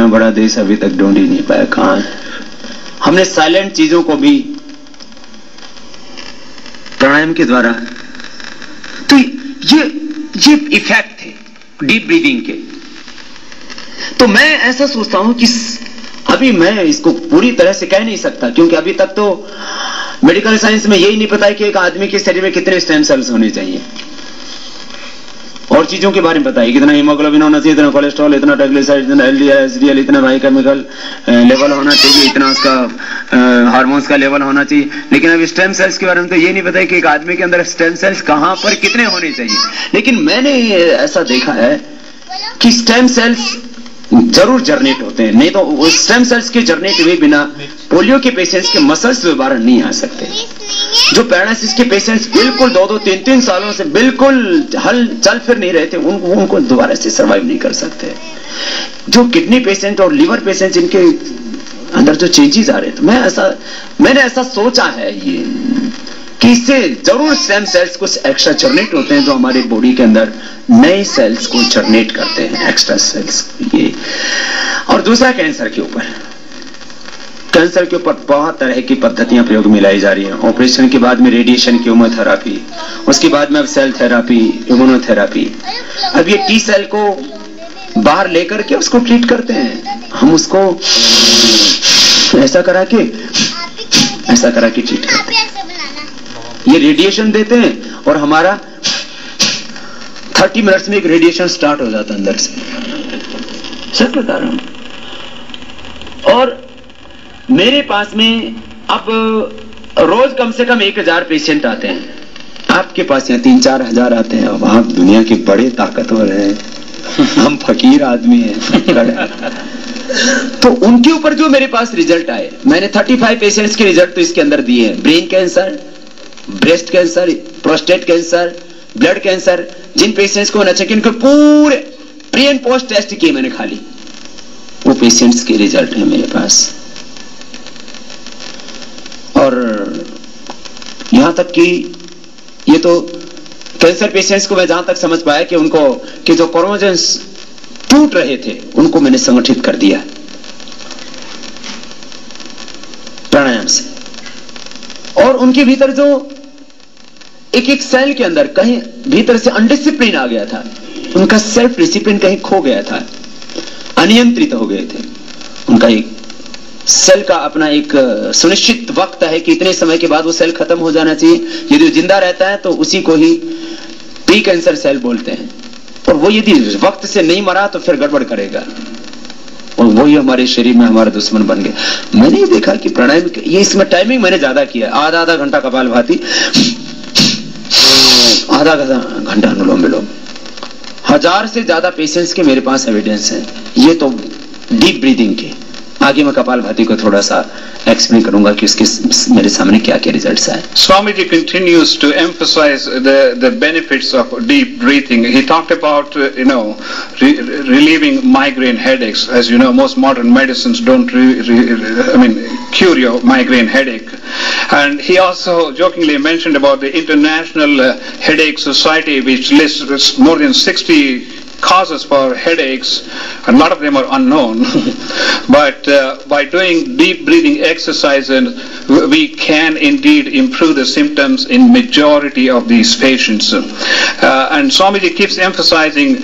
इतना बड़ा देश अभी तक ढूंढ ही नहीं पाया कहां है। हमने साइलेंट चीजों को भी प्राणायाम के द्वारा, तो ये इफेक्ट थे डीप ब्रीदिंग के। तो मैं ऐसा सोचता हूं कि अभी मैं इसको पूरी तरह से कह नहीं सकता, क्योंकि अभी तक तो मेडिकल साइंस में यही नहीं पता है कि एक आदमी के शरीर में कितने स्टेम सेल्स होने चाहिए, और चीजों के बारे में बताइए कितना हीमोग्लोबिन होना चाहिए, इतना कोलेस्ट्रॉल, इतना ट्राइग्लिसराइड, इतना एलडीएल, एचडीएल, इतना बायोकेमिकल लेवल होना चाहिए, इतना उसका हार्मोन्स का लेवल होना चाहिए। लेकिन अब स्टेम सेल्स के बारे में तो ये नहीं पता है कि एक आदमी के अंदर स्टेम सेल्स कहां पर कितने होने चाहिए। लेकिन मैंने ऐसा देखा है कि स्टेम सेल्स जरूर जनरेट होते हैं, नहीं तो स्टेम सेल्स के जनरेट हुए बिना पोलियो के पेशेंट्स के मसल्स दोबारा नहीं आ सकते। जो पैरालिसिस के पेशेंट्स बिल्कुल 2-2, 3-3 सालों से बिल्कुल हल चल फिर नहीं रहे थे, उनको दोबारा से सर्वाइव नहीं कर सकते। जो किडनी पेशेंट और लिवर पेशेंट जिनके अंदर जो चेंजेस आ रहे थे, मैंने ऐसा सोचा है ये कि इससे जरूर स्टेम सेल्स कुछ एक्स्ट्रा जनरेट होते हैं जो हमारे बॉडी के अंदर नए सेल्स को जनरेट करते हैं, एक्स्ट्रा सेल्स ये। और दूसरा कैंसर के ऊपर, कैंसर के ऊपर बहुत तरह की पद्धतियां प्रयोग में लाई जा रही हैं। ऑपरेशन के बाद में रेडिएशन कीमोथेरापी, उसके बाद में अब सेल थेरापी, इम्यूनोथेरापी। अब ये टी सेल को बाहर लेकर के उसको ट्रीट करते हैं, हम उसको ऐसा करा के ट्रीट करते हैं। ये रेडिएशन देते हैं और हमारा 30 मिनट्स में एक रेडिएशन स्टार्ट हो जाता है अंदर से, सच बता रहा हूं। और मेरे पास में अब रोज कम से कम 1000 पेशेंट आते हैं, आपके पास यहाँ 3-4 हजार आते हैं। अब आप दुनिया के बड़े ताकतवर हैं, हम फकीर आदमी हैं। तो उनके ऊपर जो मेरे पास रिजल्ट आए, मैंने 35 पेशेंट्स के रिजल्ट तो इसके अंदर दिए हैं। Brain cancer, breast cancer, prostate cancer, blood cancer, जिन पेशेंट्स को होना चाहिए उनके पूरे प्री एंड पोस्ट टेस्ट किए मैंने, खाली वो पेशेंट्स के रिजल्ट है मेरे पास। और यहां तक कि ये तो कैंसर पेशेंट्स को मैं जहां तक समझ पाया कि उनको कि जो क्रोमोसोम्स टूट रहे थे उनको मैंने संगठित कर दिया प्राणायाम से। और उनके भीतर जो एक सेल के अंदर कहीं भीतर से अनडिसिप्लिन आ गया था, उनका सेल्फ डिसिप्लिन कहीं खो गया था, अनियंत्रित हो गए थे। उनका एक सेल का अपना एक सुनिश्चित वक्त है कि इतने समय के बाद वो सेल खत्म हो जाना चाहिए। यदि वो जिंदा रहता है तो उसी को ही प्री कैंसर सेल बोलते हैं, और वो यदि वक्त से नहीं मरा तो फिर गड़बड़ करेगा, और वही हमारे शरीर में हमारा दुश्मन बन गया। मैंने ये देखा कि प्राणायाम ये इसमें टाइमिंग मैंने ज्यादा किया, आधा घंटा कपालभाति, आधा घंटा अनुलोम विलोम। 1000 से ज्यादा पेशेंट्स के मेरे पास एविडेंस है। ये तो डीप ब्रीदिंग के। आगे मैं कपालभाति को थोड़ा सा एक्सप्लेन करूंगा कि उसके मेरे सामने क्या क्या रिजल्ट्स आए। Swamiji continues to emphasize the benefits of deep breathing. He talked about relieving migraine headaches. As you know, most modern medicines don't cure your migraine headache. And he also jokingly mentioned about the International Headache Society, which lists more than 60 causes for headaches, and a lot of them are unknown. But by doing deep breathing exercises, we can indeed improve the symptoms in majority of these patients. And Swamiji keeps emphasizing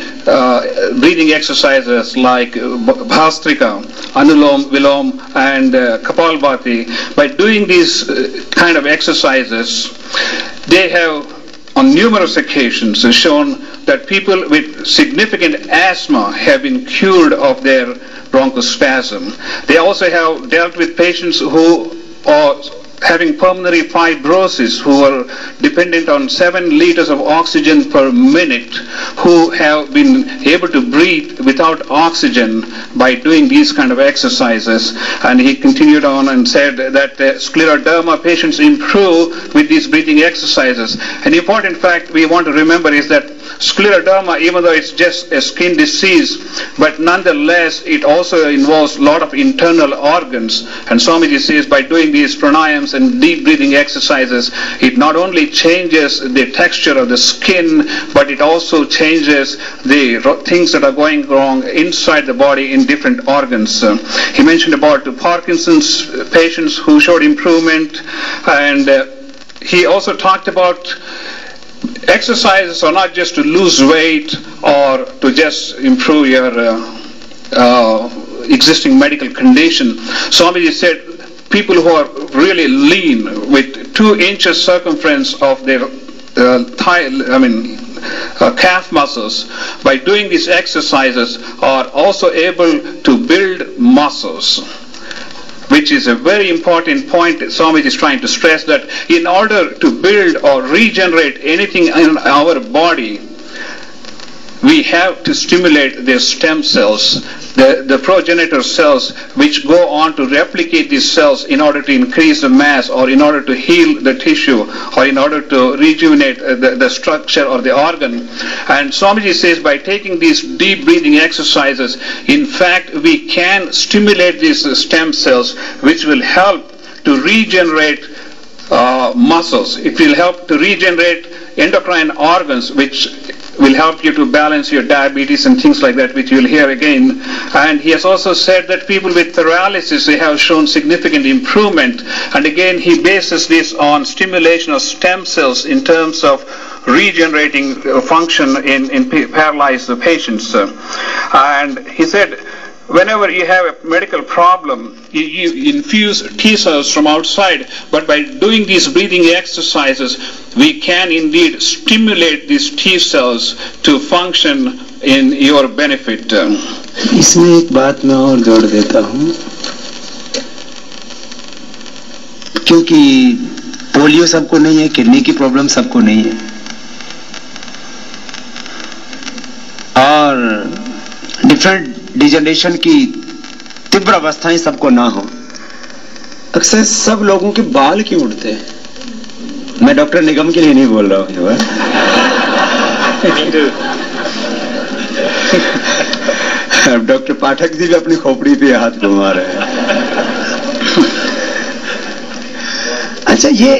breathing exercises like Bhastrika, Anulom Vilom, and Kapalbhati. By doing these kind of exercises, they have on numerous occasions shown that people with significant asthma have been cured of their bronchospasm. They also have dealt with patients who are having pulmonary fibrosis, who are dependent on 7 liters of oxygen per minute, who have been able to breathe without oxygen by doing these kind of exercises. And he continued on and said that scleroderma patients improve with these breathing exercises. An important fact we want to remember is that scleroderma, even though it's just a skin disease, but nonetheless it also involves a lot of internal organs. And Swamiji says by doing these pranayams and deep breathing exercises, it not only changes the texture of the skin, but it also changes the things that are going wrong inside the body in different organs. He mentioned about Parkinson's patients who showed improvement, and he also talked about exercises are not just to lose weight or to just improve your existing medical condition. Swamiji said people who are really lean with 2 inches circumference of their calf muscles, by doing these exercises are also able to build muscles, which is a very important point that Swamiji is trying to stress, that in order to build or regenerate anything in our body, we have to stimulate their stem cells, the progenitor cells, which go on to replicate these cells in order to increase the mass, or in order to heal the tissue, or in order to rejuvenate the structure or the organ. And Swamiji says by taking these deep breathing exercises, in fact, we can stimulate these stem cells, which will help to regenerate muscles. It will help to regenerate endocrine organs, which will help you to balance your diabetes and things like that, which you'll hear again. And he has also said that people with paralysis, they have shown significant improvement. And again, he bases this on stimulation of stem cells in terms of regenerating function in paralyzed patients. And he said, whenever you have a medical problem, you infuse T cells from outside, but by doing these breathing exercises, we can indeed stimulate these T cells to function in your benefit. इसमें एक बात मैं और जोड़ देता हूँ, क्योंकि polio सबको नहीं है, किडनी की प्रॉब्लम सबको नहीं है, और डिफरेंट डिजेनरेशन की तीव्र अवस्थाएं सबको ना हो। अक्सर सब लोगों के बाल क्यों उड़ते हैं? मैं डॉक्टर निगम के लिए नहीं बोल रहा हूं, डॉक्टर पाठक जी भी अपनी खोपड़ी पे हाथ घुमा रहे हैं। अच्छा, ये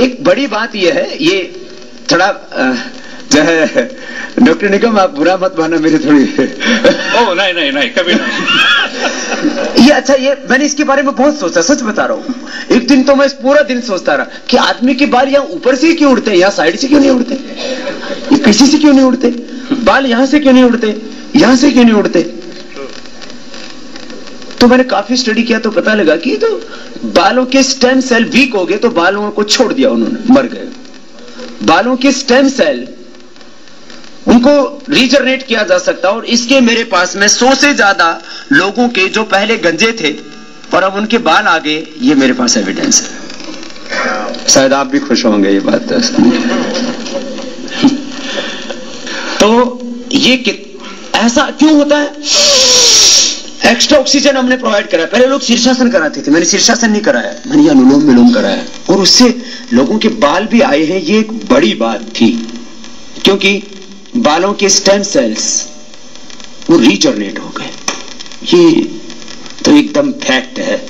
एक बड़ी बात ये है, ये थोड़ा जो है डॉक्टर निगम, आप बुरा मत माना मेरी थोड़ी ओह नहीं कभी नहीं। ये अच्छा, ये मैंने इसके बारे में बहुत सोचा, सच बता रहा हूँ। एक दिन तो मैं पूरा दिन सोचता रहा कि आदमी के बाल यहाँ ऊपर से क्यों उड़ते हैं, यहाँ साइड से क्यों नहीं उड़ते, ये पीछे से क्यों नहीं उड़ते, बाल यहाँ से क्यों नहीं उड़ते, यहाँ से क्यों नहीं उड़ते। तो मैंने काफी स्टडी किया तो पता लगा कि तो बालों के स्टेम सेल वीक हो गए, तो बालों को छोड़ दिया उन्होंने, मर गए। बालों के स्टेम सेल उनको रीजनरेट किया जा सकता, और इसके मेरे पास में 100 से ज्यादा लोगों के जो पहले गंजे थे और अब उनके बाल आ गए, ये मेरे पास एविडेंस है। शायद आप भी खुश होंगे ये बात तो ये ऐसा क्यों होता है? एक्स्ट्रा ऑक्सीजन हमने प्रोवाइड करा। पहले लोग शीर्षासन कराते थे, मैंने शीर्षासन नहीं कराया, मैंने अनुलोम विलोम कराया, और उससे लोगों के बाल भी आए हैं। ये एक बड़ी बात थी, क्योंकि बालों के स्टेम सेल्स वो रीजनरेट हो गए। ये तो एकदम फैक्ट है।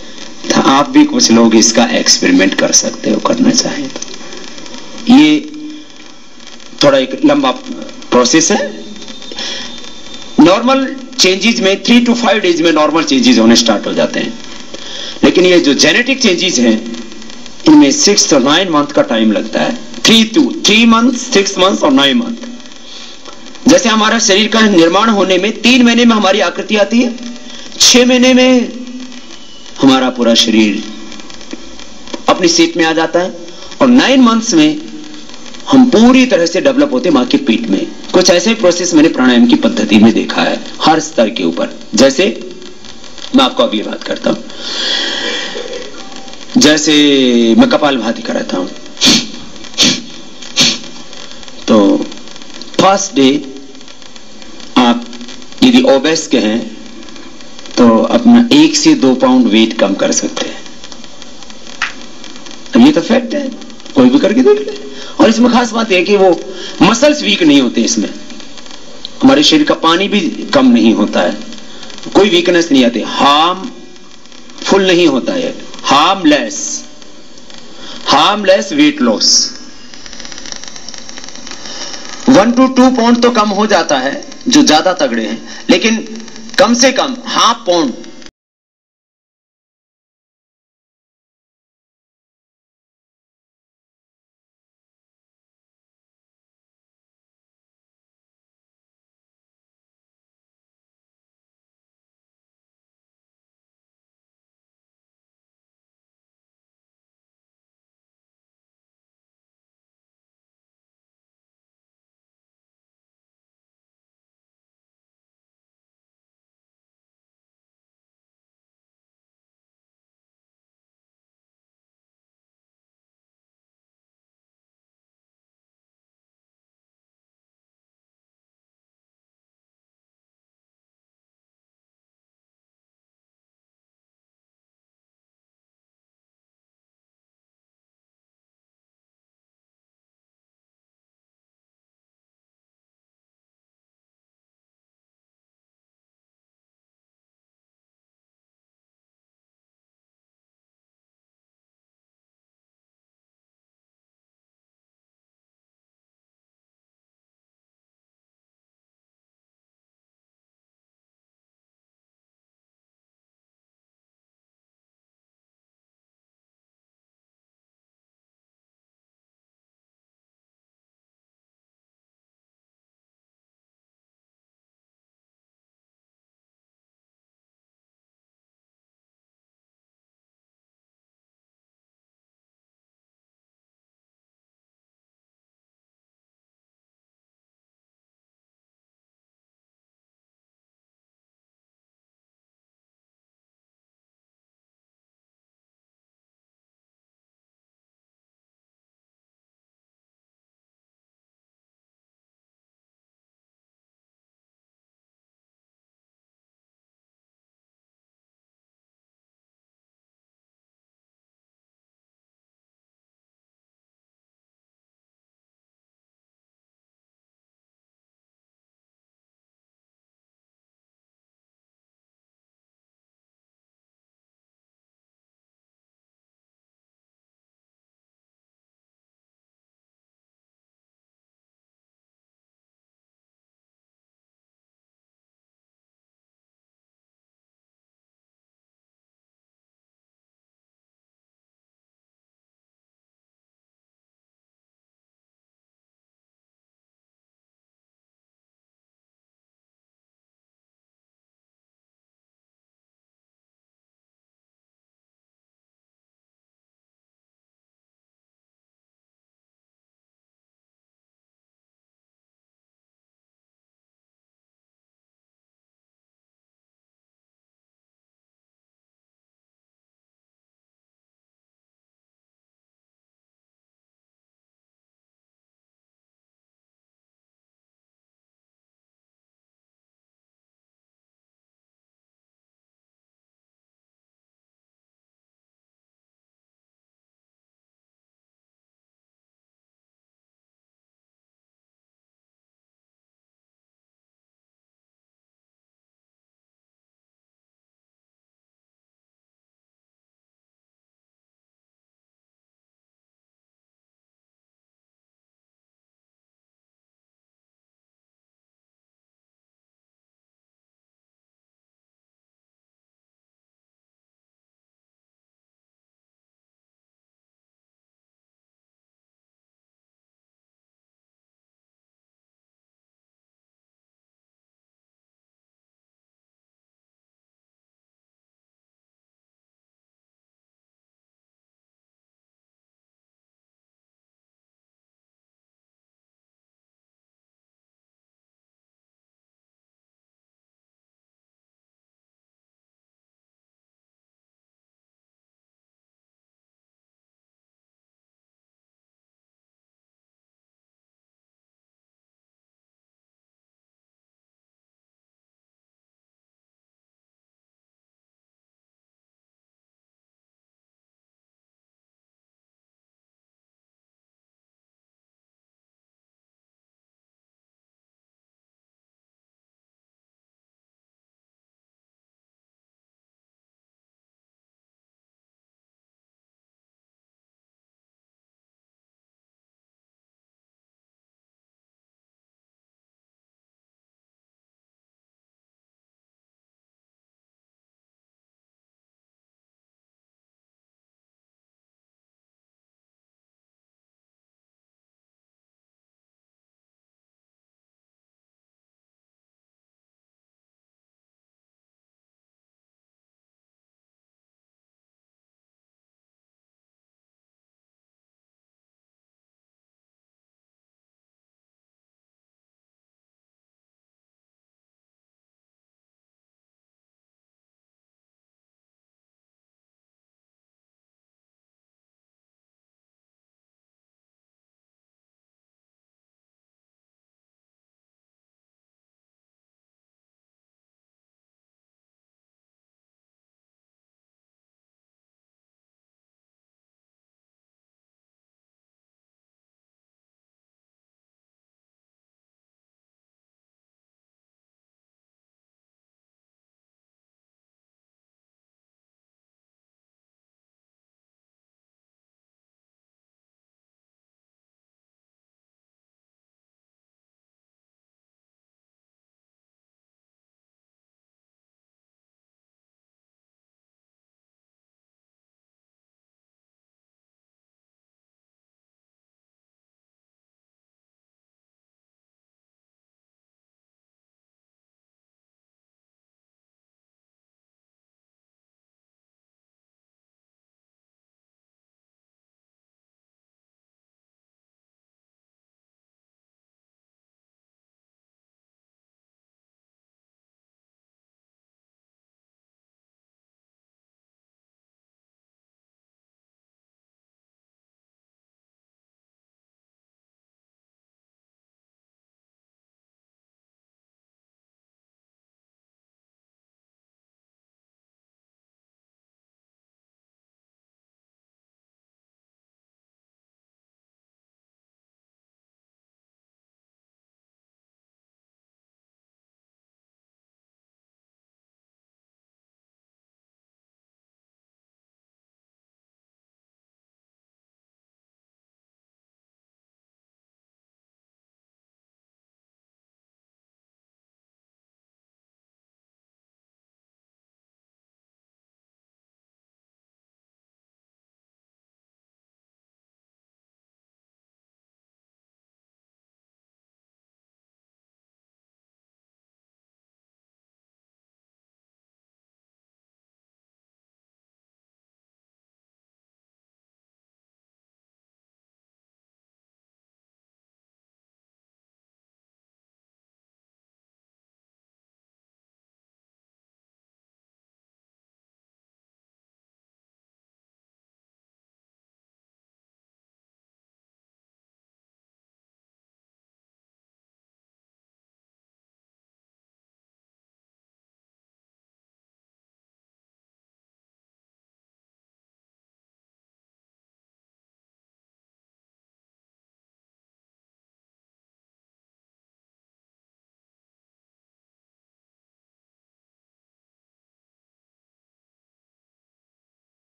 आप भी कुछ लोग इसका एक्सपेरिमेंट कर सकते हो, करना चाहें तो। ये थोड़ा एक लंबा प्रोसेस है। नॉर्मल चेंजेस में 3 to 5 डेज में नॉर्मल चेंजेस होने स्टार्ट हो जाते हैं, लेकिन ये जो जेनेटिक चेंजेस हैं, इनमें 6 to 9 मंथ का टाइम लगता है। 3 months, 6 months और 9 मंथ। जैसे हमारा शरीर का निर्माण होने में 3 महीने में हमारी आकृति आती है, 6 महीने में हमारा पूरा शरीर अपनी सीट में आ जाता है, और 9 मंथ्स में हम पूरी तरह से डेवलप होते मां के पेट में। कुछ ऐसे प्रोसेस मैंने प्राणायाम की पद्धति में देखा है हर स्तर के ऊपर। जैसे मैं आपको अभी बात करता हूं, जैसे मैं कपालभाति कराता हूं, तो फर्स्ट डे आप यदि ओबेस के हैं तो अपना 1 से 2 पाउंड वेट कम कर सकते हैं। अब ये तो फैक्ट है, कोई भी करके देख ले। और इसमें खास बात यह कि वो मसल्स वीक नहीं होते, इसमें हमारे शरीर का पानी भी कम नहीं होता है, कोई वीकनेस नहीं आती, हार्मफुल नहीं होता है, harmless weight loss. 1 to 2 pound तो कम हो जाता है जो ज्यादा तगड़े हैं, लेकिन कम से कम ½ पाउंड